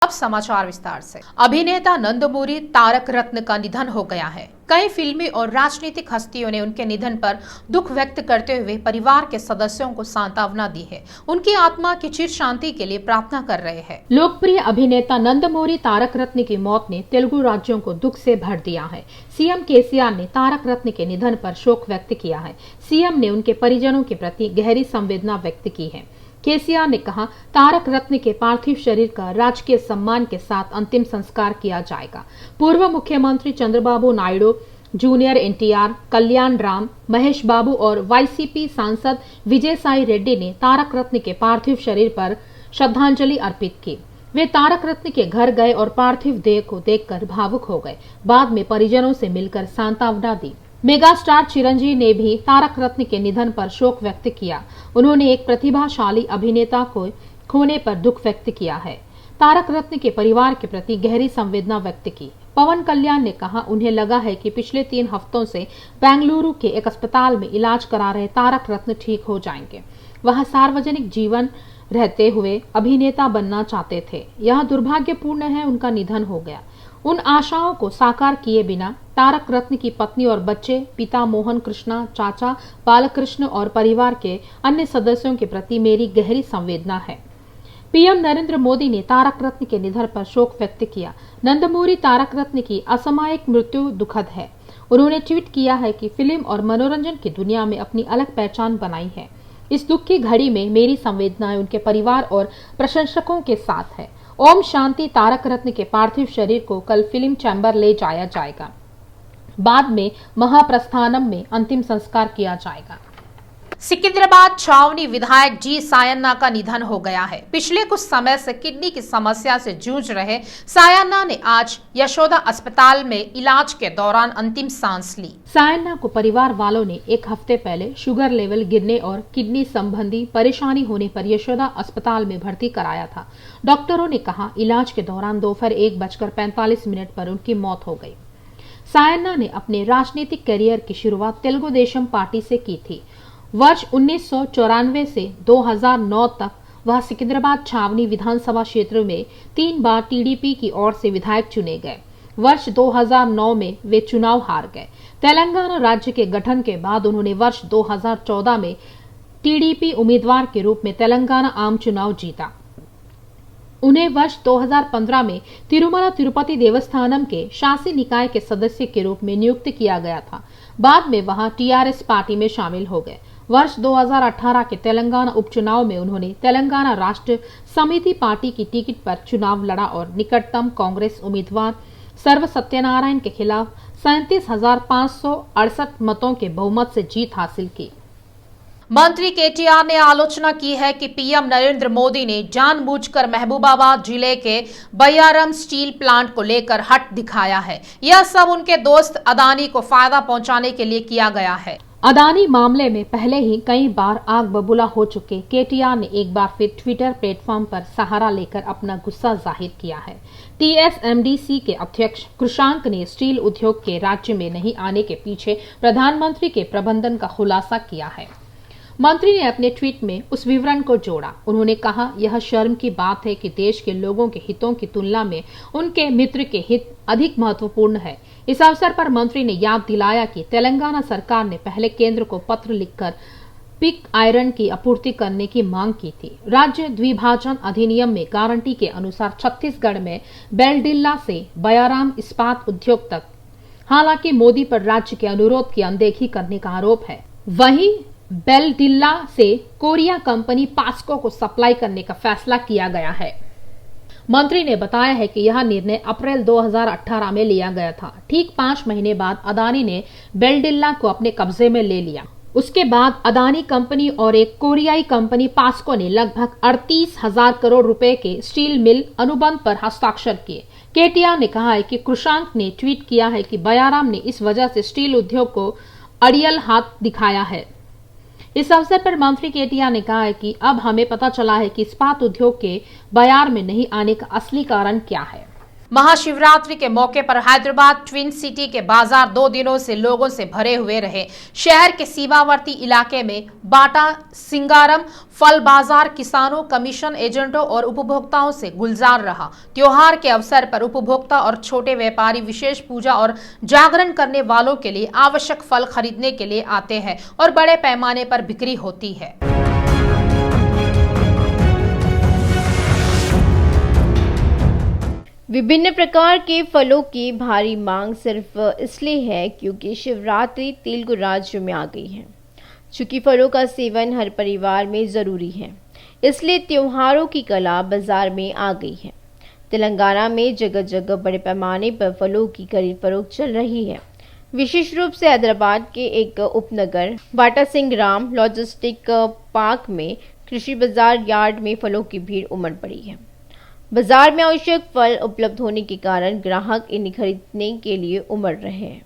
अब समाचार विस्तार से। अभिनेता नंदमुरी तारक रत्न का निधन हो गया है। कई फिल्मी और राजनीतिक हस्तियों ने उनके निधन पर दुख व्यक्त करते हुए परिवार के सदस्यों को सांत्वना दी है। उनकी आत्मा की चिर शांति के लिए प्रार्थना कर रहे हैं। लोकप्रिय अभिनेता नंदमुरी तारक रत्न की मौत ने तेलुगु राज्यों को दुख से भर दिया है। सीएम केसीआर ने तारक रत्न के निधन पर शोक व्यक्त किया है। सीएम ने उनके परिजनों के प्रति गहरी संवेदना व्यक्त की है। केसीआर ने कहा, तारक रत्न के पार्थिव शरीर का राजकीय सम्मान के साथ अंतिम संस्कार किया जाएगा। पूर्व मुख्यमंत्री चंद्रबाबू नायडू, जूनियर एनटीआर, कल्याण राम, महेश बाबू और वाईसीपी सांसद विजय साई रेड्डी ने तारक रत्न के पार्थिव शरीर पर श्रद्धांजलि अर्पित की। वे तारक रत्न के घर गए और पार्थिव देह को देखकर भावुक हो गए। बाद में परिजनों से मिलकर सांत्वना दी। मेगा स्टार चिरंजीवी ने भी तारक रत्न के निधन पर शोक व्यक्त किया। उन्होंने एक प्रतिभाशाली अभिनेता को खोने पर दुख व्यक्त किया है। तारक रत्न के परिवार के प्रति गहरी संवेदना व्यक्त की। पवन कल्याण ने कहा, उन्हें लगा है कि पिछले 3 हफ्तों से बेंगलुरु के एक अस्पताल में इलाज करा रहे तारक रत्न ठीक हो जाएंगे। वह सार्वजनिक जीवन रहते हुए अभिनेता बनना चाहते थे। यह दुर्भाग्यपूर्ण है, उनका निधन हो गया। उन आशाओं को साकार किए बिना तारक रत्न की पत्नी और बच्चे, पिता मोहन कृष्णा, चाचा बालकृष्ण और परिवार के अन्य सदस्यों के प्रति मेरी गहरी संवेदना है। पीएम नरेंद्र मोदी ने तारक रत्न के निधन पर शोक व्यक्त किया। नंदमुरी तारक रत्न की असामयिक मृत्यु दुखद है। उन्होंने ट्वीट किया है कि फिल्म और मनोरंजन की दुनिया में अपनी अलग पहचान बनाई है। इस दुख की घड़ी में मेरी संवेदनाएं उनके परिवार और प्रशंसकों के साथ है। ओम शांति। तारक रत्न के पार्थिव शरीर को कल फिल्म चैम्बर ले जाया जाएगा। बाद में महाप्रस्थानम में अंतिम संस्कार किया जाएगा। सिकंदराबाद छावनी विधायक जी सायन्ना का निधन हो गया है। पिछले कुछ समय से किडनी की समस्या से जूझ रहे सायन्ना ने आज यशोदा अस्पताल में इलाज के दौरान अंतिम सांस ली। सायन्ना को परिवार वालों ने 1 हफ्ते पहले शुगर लेवल गिरने और किडनी संबंधी परेशानी होने पर यशोदा अस्पताल में भर्ती कराया था। डॉक्टरों ने कहा, इलाज के दौरान दोपहर 1:45 पर उनकी मौत हो गई। सायन्ना ने अपने राजनीतिक करियर की शुरुआत तेलुगु देशम पार्टी से की थी। वर्ष 1994 से 2009 तक वह सिकंदराबाद छावनी विधानसभा क्षेत्र में 3 बार टीडीपी की ओर से विधायक चुने गए। वर्ष 2009 में वे चुनाव हार गए। तेलंगाना राज्य के गठन के बाद उन्होंने वर्ष 2014 में टीडीपी उम्मीदवार के रूप में तेलंगाना आम चुनाव जीता। उन्हें वर्ष 2015 में तिरुमला तिरुपति देवस्थानम के शासी निकाय के सदस्य के रूप में नियुक्त किया गया था। बाद में वहां टीआरएस पार्टी में शामिल हो गए। वर्ष 2018 के तेलंगाना उपचुनाव में उन्होंने तेलंगाना राष्ट्र समिति पार्टी की टिकट पर चुनाव लड़ा और निकटतम कांग्रेस उम्मीदवार सर्व सत्यनारायण के खिलाफ 37,568 मतों के बहुमत से जीत हासिल की। मंत्री केटीआर ने आलोचना की है कि पीएम नरेंद्र मोदी ने जानबूझकर महबूबाबाद जिले के बयारम स्टील प्लांट को लेकर हट दिखाया है। यह सब उनके दोस्त अदानी को फायदा पहुंचाने के लिए किया गया है। अदानी मामले में पहले ही कई बार आग बबूला हो चुके केटीआर ने एक बार फिर ट्विटर प्लेटफॉर्म पर सहारा लेकर अपना गुस्सा जाहिर किया है। टीएसएमडीसी के अध्यक्ष कृषांक ने स्टील उद्योग के राज्य में नहीं आने के पीछे प्रधानमंत्री के प्रबंधन का खुलासा किया है। मंत्री ने अपने ट्वीट में उस विवरण को जोड़ा। उन्होंने कहा, यह शर्म की बात है कि देश के लोगों के हितों की तुलना में उनके मित्र के हित अधिक महत्वपूर्ण है। इस अवसर पर मंत्री ने याद दिलाया कि तेलंगाना सरकार ने पहले केंद्र को पत्र लिखकर पिग आयरन की आपूर्ति करने की मांग की थी। राज्य द्विभाजन अधिनियम में गारंटी के अनुसार छत्तीसगढ़ में बेलडिल्ला से बयाराम इस्पात उद्योग तक। हालांकि मोदी पर राज्य के अनुरोध की अनदेखी करने का आरोप है। वहीं बेलडिल्ला से कोरिया कंपनी पास्को को सप्लाई करने का फैसला किया गया है। मंत्री ने बताया है कि यह निर्णय अप्रैल 2018 में लिया गया था। ठीक 5 महीने बाद अदानी ने बेलडिल्ला को अपने कब्जे में ले लिया। उसके बाद अदानी कंपनी और एक कोरियाई कंपनी पास्को ने लगभग 38,000 करोड़ रुपए के स्टील मिल अनुबंध पर हस्ताक्षर किए। केटीआर ने कहा है कि कृषांक ने ट्वीट किया है कि बयाराम ने इस वजह से स्टील उद्योग को अड़ियल हाथ दिखाया है। इस अवसर पर मंत्री केटीआर ने कहा है कि अब हमें पता चला है कि इस्पात उद्योग के बयार में नहीं आने का असली कारण क्या है। महाशिवरात्रि के मौके पर हैदराबाद ट्विन सिटी के बाजार 2 दिनों से लोगों से भरे हुए रहे। शहर के सीमावर्ती इलाके में बाटा सिंगारम फल बाजार किसानों, कमीशन एजेंटों और उपभोक्ताओं से गुलजार रहा। त्योहार के अवसर पर उपभोक्ता और छोटे व्यापारी विशेष पूजा और जागरण करने वालों के लिए आवश्यक फल खरीदने के लिए आते हैं और बड़े पैमाने पर बिक्री होती है। विभिन्न प्रकार के फलों की भारी मांग सिर्फ इसलिए है क्योंकि शिवरात्रि तेलुगु राज्य में आ गई है। चूंकि फलों का सेवन हर परिवार में ज़रूरी है, इसलिए त्योहारों की कला बाजार में आ गई है। तेलंगाना में जगह जगह बड़े पैमाने पर फलों की खरीद फरोख्त चल रही है। विशेष रूप से हैदराबाद के एक उपनगर बाटा सिंगारम लॉजिस्टिक पार्क में कृषि बाजार यार्ड में फलों की भीड़ उमड़ पड़ी है। बाजार में आवश्यक फल उपलब्ध होने के कारण ग्राहक इन्हें खरीदने के लिए उमड़ रहे हैं।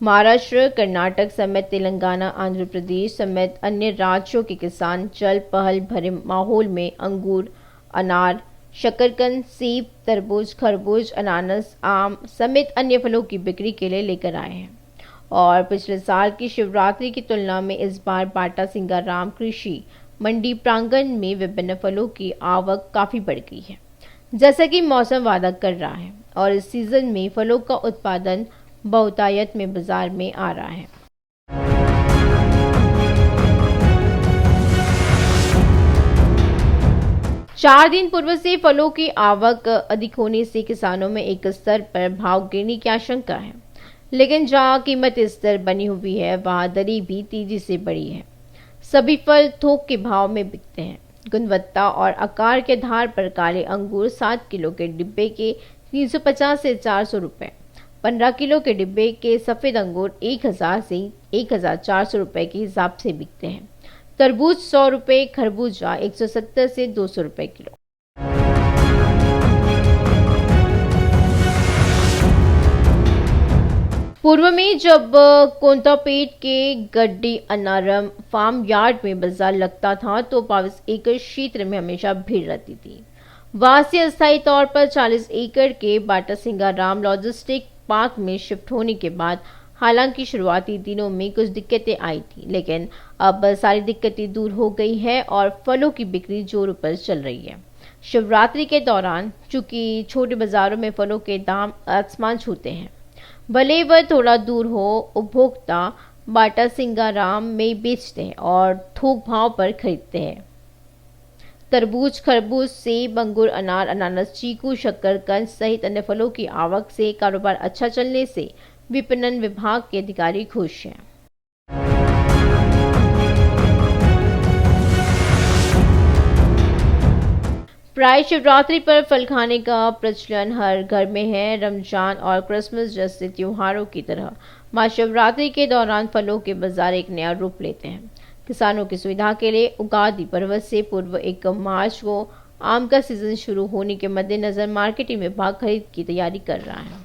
महाराष्ट्र, कर्नाटक समेत तेलंगाना, आंध्र प्रदेश समेत अन्य राज्यों के किसान चल पहल भरे माहौल में अंगूर, अनार, शकरकंद, सेब, तरबूज, खरबूज, अनानास, आम समेत अन्य फलों की बिक्री के लिए लेकर आए हैं। और पिछले साल की शिवरात्रि की तुलना में इस बार बाटा सिंगारम कृषि मंडी प्रांगण में विभिन्न फलों की आवक काफी बढ़ गई है, जैसा कि मौसम वादा कर रहा है। और इस सीजन में फलों का उत्पादन बहुतायत में बाजार में आ रहा है। चार दिन पूर्व से फलों की आवक अधिक होने से किसानों में एक स्तर पर भाव गिरने की आशंका है, लेकिन जहां कीमत स्थिर बनी हुई है वहां दरी भी तेजी से बढ़ी है। सभी फल थोक के भाव में बिकते हैं। गुणवत्ता और आकार के आधार पर काले अंगूर 7 किलो के डिब्बे के 350 से 400 रुपए, 15 किलो के डिब्बे के सफेद अंगूर 1000 से 1400 रुपए के हिसाब से बिकते हैं। तरबूज 100 रुपए, खरबूजा 170 से 200 रुपए किलो। पूर्व में जब कोंतापेट के गड्डी अनारम फार्म यार्ड में बाजार लगता था तो 22 एकड़ क्षेत्र में हमेशा भीड़ रहती थी। वहां से अस्थायी तौर पर 40 एकड़ के बाटा सिंगारम लॉजिस्टिक पार्क में शिफ्ट होने के बाद हालांकि शुरुआती दिनों में कुछ दिक्कतें आई थी, लेकिन अब सारी दिक्कतें दूर हो गई है और फलों की बिक्री जोरों पर चल रही है। शिवरात्रि के दौरान चूंकि छोटे बाजारों में फलों के दाम आसमान छूते हैं, भले वह थोड़ा दूर हो, उपभोक्ता बाटा सिंगारम में बेचते हैं और थोक भाव पर खरीदते हैं। तरबूज, खरबूज, सेब, अंगूर, अनार, अनानास, चीकू, शकरकंद सहित अन्य फलों की आवक से कारोबार अच्छा चलने से विपणन विभाग के अधिकारी खुश हैं। प्राय शिवरात्रि पर फल खाने का प्रचलन हर घर में है। रमजान और क्रिसमस जैसे त्योहारों की तरह महाशिवरात्रि के दौरान फलों के बाजार एक नया रूप लेते हैं। किसानों की सुविधा के लिए उगादी पर्व से पूर्व 1 मार्च को आम का सीजन शुरू होने के मद्देनजर मार्केटिंग विभाग खरीद की तैयारी कर रहा है।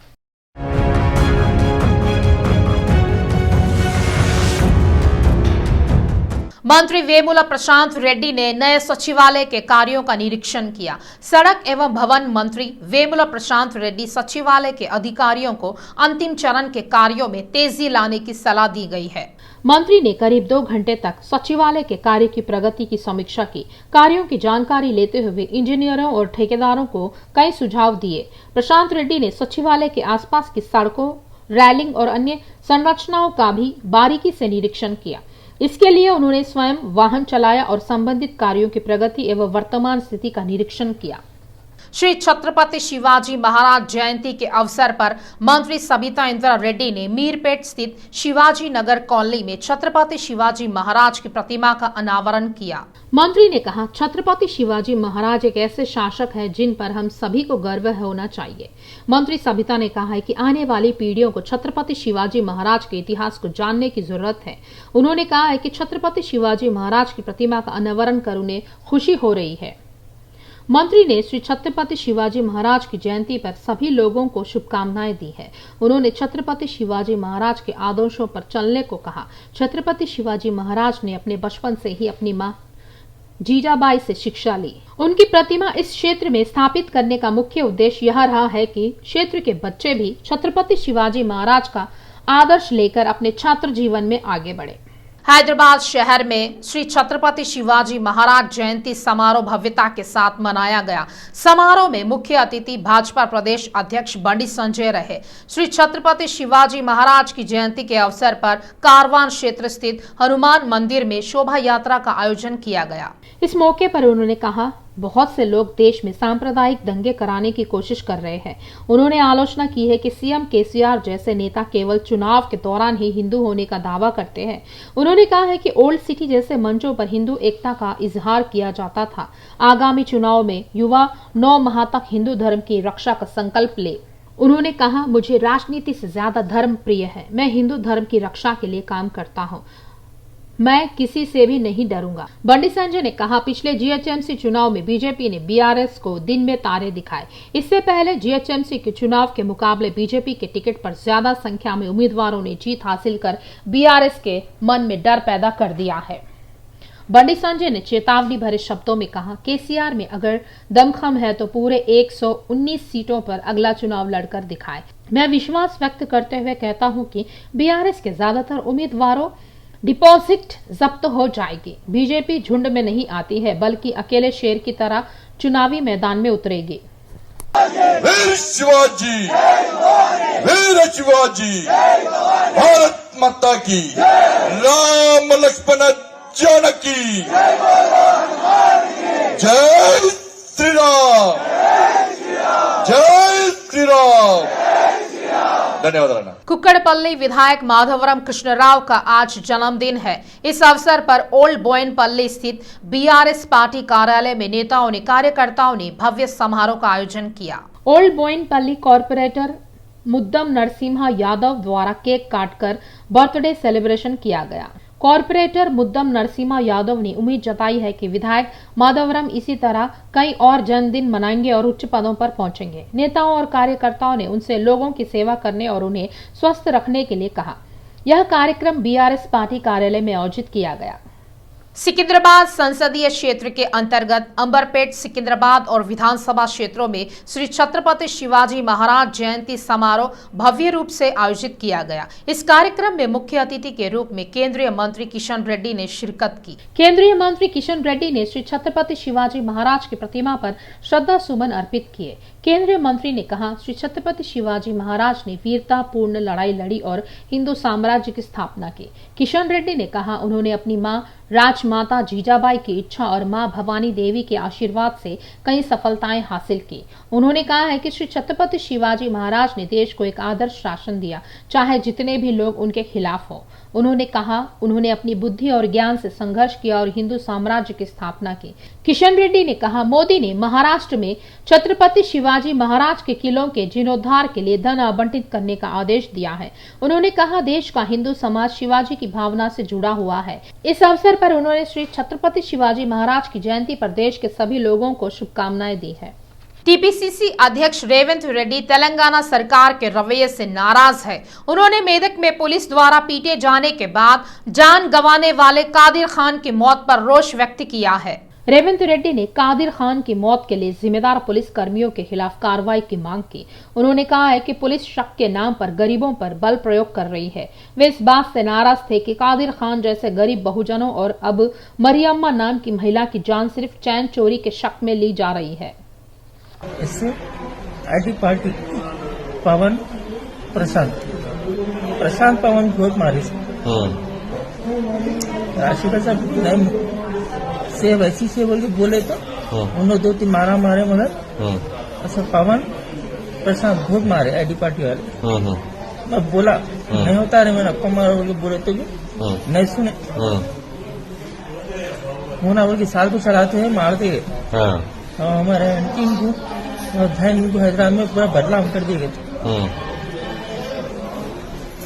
मंत्री वेमुला प्रशांत रेड्डी ने नए सचिवालय के कार्यों का निरीक्षण किया। सड़क एवं भवन मंत्री वेमुला प्रशांत रेड्डी सचिवालय के अधिकारियों को अंतिम चरण के कार्यों में तेजी लाने की सलाह दी गई है। मंत्री ने करीब 2 घंटे तक सचिवालय के कार्य की प्रगति की समीक्षा की। कार्यों की जानकारी लेते हुए इंजीनियरों और ठेकेदारों को कई सुझाव दिए। प्रशांत रेड्डी ने सचिवालय के आसपास की सड़कों, रेलिंग और अन्य संरचनाओं का भी बारीकी से निरीक्षण किया। इसके लिए उन्होंने स्वयं वाहन चलाया और संबंधित कार्यों की प्रगति एवं वर्तमान स्थिति का निरीक्षण किया। श्री छत्रपति शिवाजी महाराज जयंती के अवसर पर मंत्री सबिता इंद्रा रेड्डी ने मीरपेट स्थित शिवाजी नगर कॉलोनी में छत्रपति शिवाजी महाराज की प्रतिमा का अनावरण किया। मंत्री ने कहा, छत्रपति शिवाजी महाराज एक ऐसे शासक हैं जिन पर हम सभी को गर्व होना चाहिए। मंत्री सबिता ने कहा है कि आने वाली पीढ़ियों को छत्रपति शिवाजी महाराज के इतिहास को जानने की जरूरत है। उन्होंने कहा है कि छत्रपति शिवाजी महाराज की प्रतिमा का अनावरण कर उन्हें खुशी हो रही है। मंत्री ने श्री छत्रपति शिवाजी महाराज की जयंती पर सभी लोगों को शुभकामनाएं दी है। उन्होंने छत्रपति शिवाजी महाराज के आदर्शों पर चलने को कहा। छत्रपति शिवाजी महाराज ने अपने बचपन से ही अपनी मां जीजाबाई से शिक्षा ली। उनकी प्रतिमा इस क्षेत्र में स्थापित करने का मुख्य उद्देश्य यह रहा है कि क्षेत्र के बच्चे भी छत्रपति शिवाजी महाराज का आदर्श लेकर अपने छात्र जीवन में आगे बढ़े। हैदराबाद शहर में श्री छत्रपति शिवाजी महाराज जयंती समारोह भव्यता के साथ मनाया गया। समारोह में मुख्य अतिथि भाजपा प्रदेश अध्यक्ष बंडी संजय रहे। श्री छत्रपति शिवाजी महाराज की जयंती के अवसर पर कारवान क्षेत्र स्थित हनुमान मंदिर में शोभा यात्रा का आयोजन किया गया। इस मौके पर उन्होंने कहा, बहुत से लोग देश में सांप्रदायिक दंगे कराने की कोशिश कर रहे हैं। उन्होंने आलोचना की है कि सीएम केसीआर जैसे नेता केवल चुनाव के दौरान ही हिंदू होने का दावा करते हैं। उन्होंने कहा है कि ओल्ड सिटी जैसे मंचों पर हिंदू एकता का इजहार किया जाता था। आगामी चुनाव में युवा 9 माह तक हिंदू धर्म की रक्षा का संकल्प ले। उन्होंने कहा, मुझे राजनीति से ज्यादा धर्म प्रिय है। मैं हिंदू धर्म की रक्षा के लिए काम करता हूँ। मैं किसी से भी नहीं डरूंगा। बंडी संजय ने कहा, पिछले जीएचएमसी चुनाव में बीजेपी ने बीआरएस को दिन में तारे दिखाए। इससे पहले जीएचएमसी के चुनाव के मुकाबले बीजेपी के टिकट पर ज्यादा संख्या में उम्मीदवारों ने जीत हासिल कर बीआरएस के मन में डर पैदा कर दिया है। बंडी संजय ने चेतावनी भरे शब्दों में कहा, केसीआर में अगर दमखम है तो पूरे 119 सीटों पर अगला चुनाव लड़कर दिखाए। मैं विश्वास व्यक्त करते हुए कहता हूं कि बीआरएस के ज्यादातर उम्मीदवारों डिपॉजिट जब्त हो जाएगी। बीजेपी झुंड में नहीं आती है, बल्कि अकेले शेर की तरह चुनावी मैदान में उतरेगी। वीर शिवाजी, वीर शिवाजी, भारत माता की, राम लक्ष्मण जानकी, जय श्री राम, जय श्री राम। धन्यवाद। कुक्कड़पल्ली विधायक माधवरम कृष्णराव का आज जन्मदिन है। इस अवसर पर ओल्ड बोयनपल्ली स्थित बीआरएस पार्टी कार्यालय में नेताओं ने कार्यकर्ताओं ने भव्य समारोह का आयोजन किया। ओल्ड बोयनपल्ली कॉर्पोरेटर मुद्दम नरसिम्हा यादव द्वारा केक काटकर बर्थडे सेलिब्रेशन किया गया। कॉर्पोरेटर मुद्दम नरसिम्हा यादव ने उम्मीद जताई है कि विधायक माधवरम इसी तरह कई और जन्मदिन मनाएंगे और उच्च पदों पर पहुंचेंगे। नेताओं और कार्यकर्ताओं ने उनसे लोगों की सेवा करने और उन्हें स्वस्थ रखने के लिए कहा। यह कार्यक्रम बीआरएस पार्टी कार्यालय में आयोजित किया गया। सिकंदराबाद संसदीय क्षेत्र के अंतर्गत अंबरपेट, सिकंदराबाद और विधानसभा क्षेत्रों में श्री छत्रपति शिवाजी महाराज जयंती समारोह भव्य रूप से आयोजित किया गया। इस कार्यक्रम में मुख्य अतिथि के रूप में केंद्रीय मंत्री किशन रेड्डी ने शिरकत की। केंद्रीय मंत्री किशन रेड्डी ने श्री छत्रपति शिवाजी महाराज की प्रतिमा पर श्रद्धा सुमन अर्पित किए। केंद्रीय मंत्री ने कहा, श्री छत्रपति शिवाजी महाराज ने वीरता पूर्ण लड़ाई लड़ी और हिंदू साम्राज्य की स्थापना की। किशन रेड्डी ने कहा, उन्होंने अपनी मां राजमाता जीजाबाई की इच्छा और मां भवानी देवी के आशीर्वाद से कई सफलताएं हासिल की। उन्होंने कहा है कि श्री छत्रपति शिवाजी महाराज ने देश को एक आदर्श शासन दिया, चाहे जितने भी लोग उनके खिलाफ हो। उन्होंने कहा, उन्होंने अपनी बुद्धि और ज्ञान से संघर्ष किया और हिंदू साम्राज्य की स्थापना की। किशन रेड्डी ने कहा, मोदी ने महाराष्ट्र में छत्रपति शिवाजी महाराज के किलों के जीर्णोद्धार के लिए धन आवंटित करने का आदेश दिया है। उन्होंने कहा, देश का हिंदू समाज शिवाजी की भावना से जुड़ा हुआ है। इस अवसर पर उन्होंने श्री छत्रपति शिवाजी महाराज की जयंती पर देश के सभी लोगों को शुभकामनाएं दी है। टीपीसीसी अध्यक्ष रेवंत रेड्डी तेलंगाना सरकार के रवैये से नाराज है। उन्होंने मेदक में पुलिस द्वारा पीटे जाने के बाद जान गंवाने वाले कादिर खान की मौत पर रोष व्यक्त किया है। रेवंत रेड्डी ने कादिर खान की मौत के लिए जिम्मेदार पुलिस कर्मियों के खिलाफ कार्रवाई की मांग की। उन्होंने कहा है कि पुलिस शक के नाम पर गरीबों पर बल प्रयोग कर रही है। वे इस बात से नाराज थे कि कादिर खान जैसे गरीब बहुजनों और अब मरियम्मा नाम की महिला की जान सिर्फ चैन चोरी के शक में ली जा रही है। इससे आईटी पार्टी पवन प्रशांत पवन बहुत मारी राशि का सब से वैसी से बोल के बोले तो उन्होंने 2-3 मारा मारे मगर ऐसा पवन प्रशांत बहुत मारे आईटी पार्टी वाले। मैं बोला नहीं होता रे, मैंने आपको मारा बोल के बोले तो भी नहीं सुने। होना बोल के साल को चलाते हैं मारते है। हमारे टीम को को हैदराबाद में पूरा बदलाव कर दिए गए थे।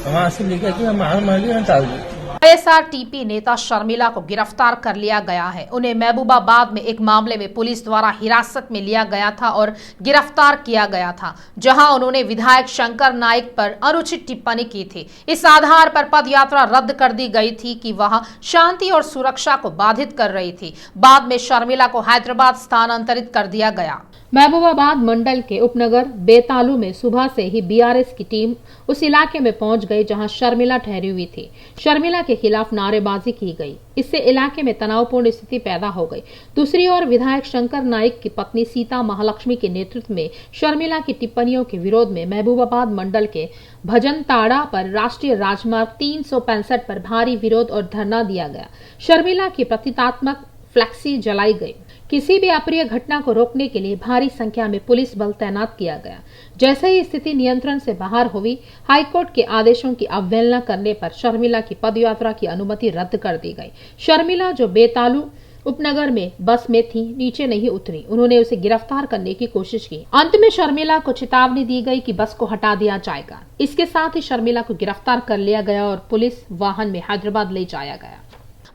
वहां से लेकर के हम मार के डाल दिए। एसआरटीपी नेता शर्मिला को गिरफ्तार कर लिया गया है। उन्हें महबूबाबाद में एक मामले में पुलिस द्वारा हिरासत में लिया गया था और गिरफ्तार किया गया था, जहां उन्होंने विधायक शंकर नाइक पर अनुचित टिप्पणी की थी। इस आधार पर पदयात्रा रद्द कर दी गई थी कि वह शांति और सुरक्षा को बाधित कर रही थी। बाद में शर्मिला को हैदराबाद स्थानांतरित कर दिया गया। महबूबाबाद मंडल के उपनगर बेतालू में सुबह से ही बीआरएस की टीम उस इलाके में पहुंच गई जहां शर्मिला ठहरी हुई थी। शर्मिला के खिलाफ नारेबाजी की गई। इससे इलाके में तनावपूर्ण स्थिति पैदा हो गई। दूसरी ओर विधायक शंकर नाइक की पत्नी सीता महालक्ष्मी के नेतृत्व में शर्मिला की टिप्पणियों के विरोध में महबूबाबाद मंडल के भजनताड़ा पर राष्ट्रीय राजमार्ग 365 पर भारी विरोध और धरना दिया गया। शर्मिला की प्रतीकात्मक फ्लैक्सी जलाई गई। किसी भी अप्रिय घटना को रोकने के लिए भारी संख्या में पुलिस बल तैनात किया गया। जैसे ही स्थिति नियंत्रण से बाहर हुई, हाईकोर्ट के आदेशों की अवहेलना करने पर शर्मिला की पदयात्रा की अनुमति रद्द कर दी गई। शर्मिला जो बेतालू उपनगर में बस में थी, नीचे नहीं उतरी। उन्होंने उसे गिरफ्तार करने की कोशिश की। अंत में शर्मिला को चेतावनी दी गई कि बस को हटा दिया जाएगा। इसके साथ ही शर्मिला को गिरफ्तार कर लिया गया और पुलिस वाहन में हैदराबाद ले जाया गया।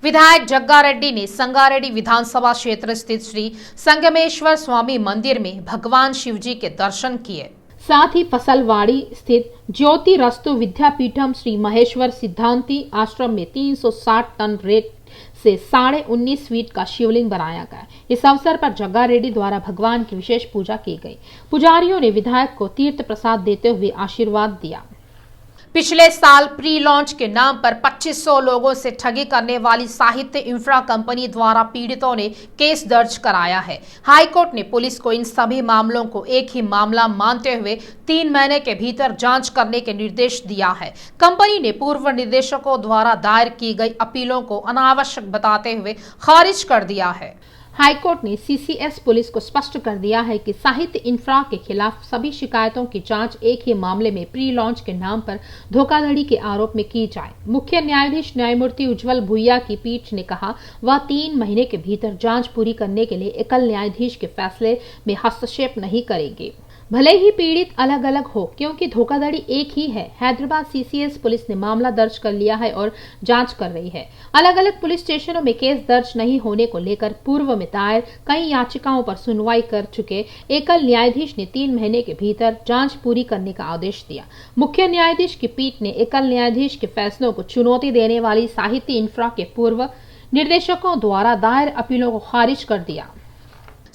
विधायक जग्गा रेड्डी ने संगारेड्डी विधानसभा क्षेत्र स्थित श्री संगमेश्वर स्वामी मंदिर में भगवान शिवजी के दर्शन किए। साथ ही फसलवाड़ी स्थित ज्योति रस्तु विद्यापीठम श्री महेश्वर सिद्धांति आश्रम में 360 टन रेत से 19.5 फीट का शिवलिंग बनाया गया। इस अवसर पर जग्गा रेड्डी द्वारा भगवान की विशेष पूजा की गई। पुजारियों ने विधायक को तीर्थ प्रसाद देते हुए आशीर्वाद दिया। पिछले साल प्री लॉन्च के नाम पर 2500 लोगों से ठगी करने वाली साहित्य इंफ्रा कंपनी द्वारा पीड़ितों ने केस दर्ज कराया है। हाईकोर्ट ने पुलिस को इन सभी मामलों को एक ही मामला मानते हुए 3 महीने के भीतर जांच करने के निर्देश दिया है। कंपनी ने पूर्व निदेशकों द्वारा दायर की गई अपीलों को अनावश्यक बताते हुए खारिज कर दिया है। हाईकोर्ट ने सीसीएस पुलिस को स्पष्ट कर दिया है कि साहित्य इंफ्रा के खिलाफ सभी शिकायतों की जांच एक ही मामले में प्री लॉन्च के नाम पर धोखाधड़ी के आरोप में की जाए। मुख्य न्यायाधीश न्यायमूर्ति उज्जवल भुइया की पीठ ने कहा वह 3 महीने के भीतर जांच पूरी करने के लिए एकल न्यायाधीश के फैसले में हस्तक्षेप नहीं करेंगे, भले ही पीड़ित अलग अलग हो, क्योंकि धोखाधड़ी एक ही है। हैदराबाद सीसीएस पुलिस ने मामला दर्ज कर लिया है और जांच कर रही है। अलग अलग पुलिस स्टेशनों में केस दर्ज नहीं होने को लेकर पूर्व में दायर कई याचिकाओं पर सुनवाई कर चुके एकल न्यायाधीश ने 3 महीने के भीतर जांच पूरी करने का आदेश दिया। मुख्य न्यायाधीश की पीठ ने एकल न्यायाधीश के फैसलों को चुनौती देने वाली साहित्य इंफ्रा के पूर्व निर्देशकों द्वारा दायर अपीलों को खारिज कर दिया।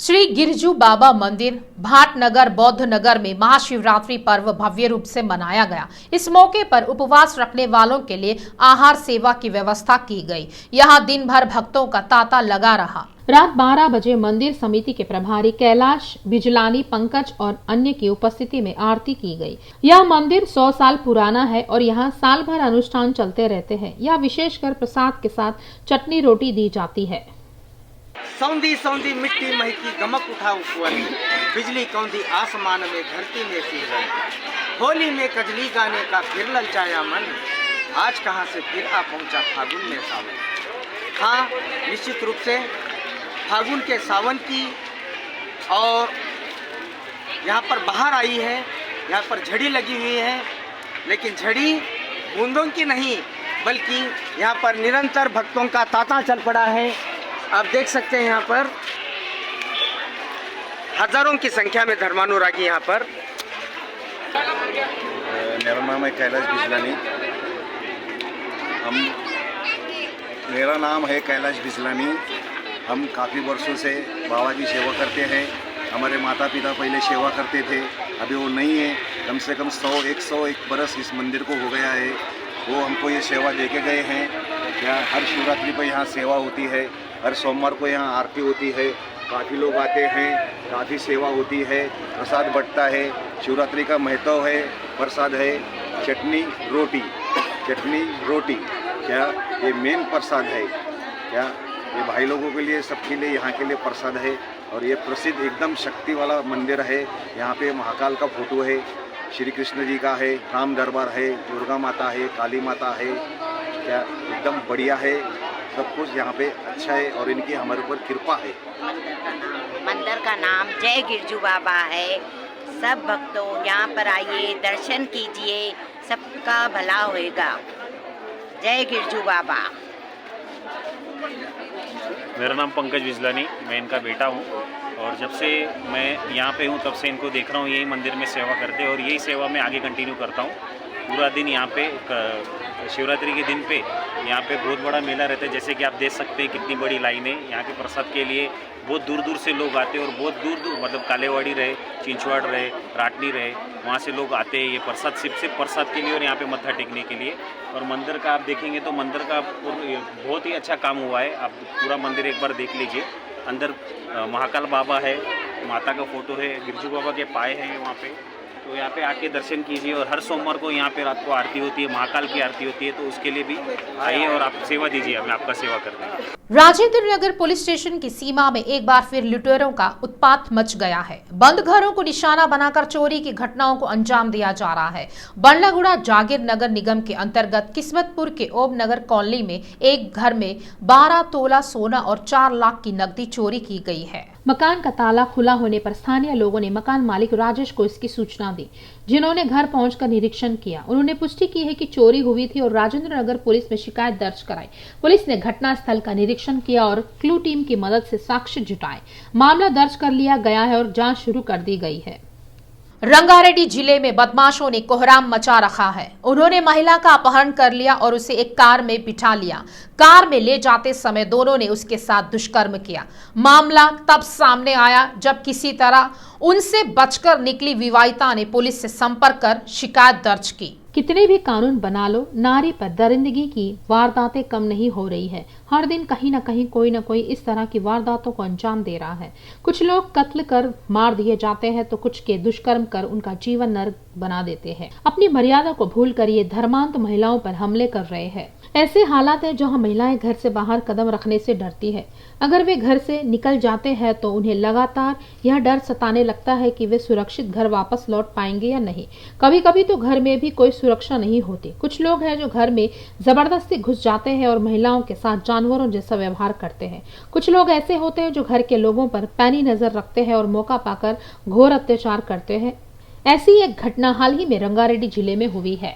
श्री गिरजू बाबा मंदिर भाटनगर बौद्ध नगर में महाशिवरात्रि पर्व भव्य रूप से मनाया गया। इस मौके पर उपवास रखने वालों के लिए आहार सेवा की व्यवस्था की गई। यहां दिन भर भक्तों का तांता लगा रहा। रात 12 बजे मंदिर समिति के प्रभारी कैलाश बिजलानी पंकज और अन्य की उपस्थिति में आरती की गई। यह मंदिर 100 साल पुराना है और यहाँ साल भर अनुष्ठान चलते रहते हैं। यह विशेषकर प्रसाद के साथ चटनी रोटी दी जाती है। सौंधी सौंधी मिट्टी महकी गमक उठा उपवन, बिजली कौंधी आसमान में धरती में सिरन, होली में कजली गाने का फिर ललचाया मन, आज कहाँ से फिर आ पहुँचा फागुन में सावन। हाँ, निश्चित रूप से फागुन के सावन की और यहाँ पर बाहर आई है, यहाँ पर झड़ी लगी हुई है, लेकिन झड़ी बूंदों की नहीं बल्कि यहाँ पर निरंतर भक्तों का तांता चल पड़ा है। आप देख सकते हैं यहाँ पर हजारों की संख्या में धर्मानुरागी यहाँ पर। मेरा नाम है कैलाश बिजलानी। मेरा नाम है कैलाश बिजलानी। हम काफ़ी वर्षों से बाबा की सेवा करते हैं। हमारे माता पिता पहले सेवा करते थे, अभी वो नहीं है। कम से कम 101 बरस इस मंदिर को हो गया है। वो हमको ये सेवा दे के गए हैं। क्या हर शिवरात्रि पर यहाँ सेवा होती है, हर सोमवार को यहाँ आरती होती है, काफ़ी लोग आते हैं, काफ़ी सेवा होती है, प्रसाद बंटता है। शिवरात्रि का महत्व है, प्रसाद है चटनी रोटी। क्या ये मेन प्रसाद है? क्या ये भाई लोगों के लिए, सबके लिए, यहाँ के लिए प्रसाद है। और ये प्रसिद्ध एकदम शक्ति वाला मंदिर है। यहाँ पे महाकाल का फोटो है, श्री कृष्ण जी का है, राम दरबार है, दुर्गा माता है, काली माता है। क्या एकदम बढ़िया है, सब कुछ यहाँ पे अच्छा है और इनकी हमारे ऊपर कृपा है। मंदिर का नाम जय गिरजू बाबा है। सब भक्तों यहाँ पर आइए, दर्शन कीजिए, सबका भला होएगा। जय गिरजू बाबा। मेरा नाम पंकज बिजलानी, मैं इनका बेटा हूँ और जब से मैं यहाँ पे हूँ तब से इनको देख रहा हूँ, यही मंदिर में सेवा करते हैं और यही सेवा मैं आगे कंटिन्यू करता हूँ। पूरा दिन यहाँ पे शिवरात्रि के दिन पे यहाँ पे बहुत बड़ा मेला रहता है, जैसे कि आप देख सकते हैं कितनी बड़ी लाइन है यहाँ के प्रसाद के लिए। बहुत दूर दूर से लोग आते हैं और बहुत दूर दूर मतलब कालेवाड़ी रहे, चिंचवाड़ रहे, राटनी रहे, वहाँ से लोग आते हैं ये प्रसाद सिर्फ प्रसाद के लिए और यहाँ पे मत्था टेकने के लिए। और मंदिर का आप देखेंगे तो मंदिर का बहुत ही अच्छा काम हुआ है। आप पूरा मंदिर एक बार देख लीजिए। अंदर महाकाल बाबा है, माता का फोटो है, गिरजू बाबा के पाए हैं वहाँ पे, तो यहाँ पे आके दर्शन कीजिए। और हर सोमवार को यहाँ पे रात को आरती होती है, महाकाल की आरती होती है, तो उसके लिए भी आइए और आप सेवा दीजिए, हमें आपका सेवा कर देंगे। राजेंद्र नगर पुलिस स्टेशन की सीमा में एक बार फिर लुटेरों का उत्पात मच गया है। बंद घरों को निशाना बनाकर चोरी की घटनाओं को अंजाम दिया जा रहा है। बंडलागुड़ा जागीर नगर निगम के अंतर्गत किस्मतपुर के ओम नगर कॉलोनी में एक घर में 12 तोला सोना और 4 लाख की नकदी चोरी की गई है। मकान का ताला खुला होने पर स्थानीय लोगों ने मकान मालिक राजेश को इसकी सूचना दी, जिन्होंने घर पहुंचकर निरीक्षण किया। उन्होंने पुष्टि की है कि चोरी हुई थी और राजेंद्र नगर पुलिस में शिकायत दर्ज कराई। पुलिस ने घटनास्थल का निरीक्षण किया और क्लू टीम की मदद से साक्ष्य जुटाए। मामला दर्ज कर लिया गया है और जांच शुरू कर दी गई है। रंगारेड्डी जिले में बदमाशों ने कोहराम मचा रखा है। उन्होंने महिला का अपहरण कर लिया और उसे एक कार में बिठा लिया। कार में ले जाते समय दोनों ने उसके साथ दुष्कर्म किया। मामला तब सामने आया जब किसी तरह उनसे बचकर निकली विवाहिता ने पुलिस से संपर्क कर शिकायत दर्ज की। कितने भी कानून बना लो, नारी पर दरिंदगी की वारदातें कम नहीं हो रही है। हर दिन कहीं न कहीं कोई न कोई इस तरह की वारदातों को अंजाम दे रहा है। कुछ लोग कत्ल कर मार दिए जाते हैं तो कुछ के दुष्कर्म कर उनका जीवन नर्क बना देते हैं। अपनी मर्यादा को भूलकर ये धर्मांत महिलाओं पर हमले कर रहे हैं। ऐसे हालात है जहां महिलाएं घर से बाहर कदम रखने से डरती है। अगर वे घर से निकल जाते हैं तो उन्हें लगातार यह डर सताने लगता है कि वे सुरक्षित घर वापस लौट पाएंगे या नहीं। कभी कभी तो घर में भी कोई सुरक्षा नहीं होती। कुछ लोग हैं जो घर में जबरदस्ती घुस जाते हैं और महिलाओं के साथ जानवरों जैसा व्यवहार करते हैं। कुछ लोग ऐसे होते हैं जो घर के लोगों पर पैनी नजर रखते हैं और मौका पाकर घोर अत्याचार करते हैं। ऐसी एक घटना हाल ही में रंगारेड्डी जिले में हुई है।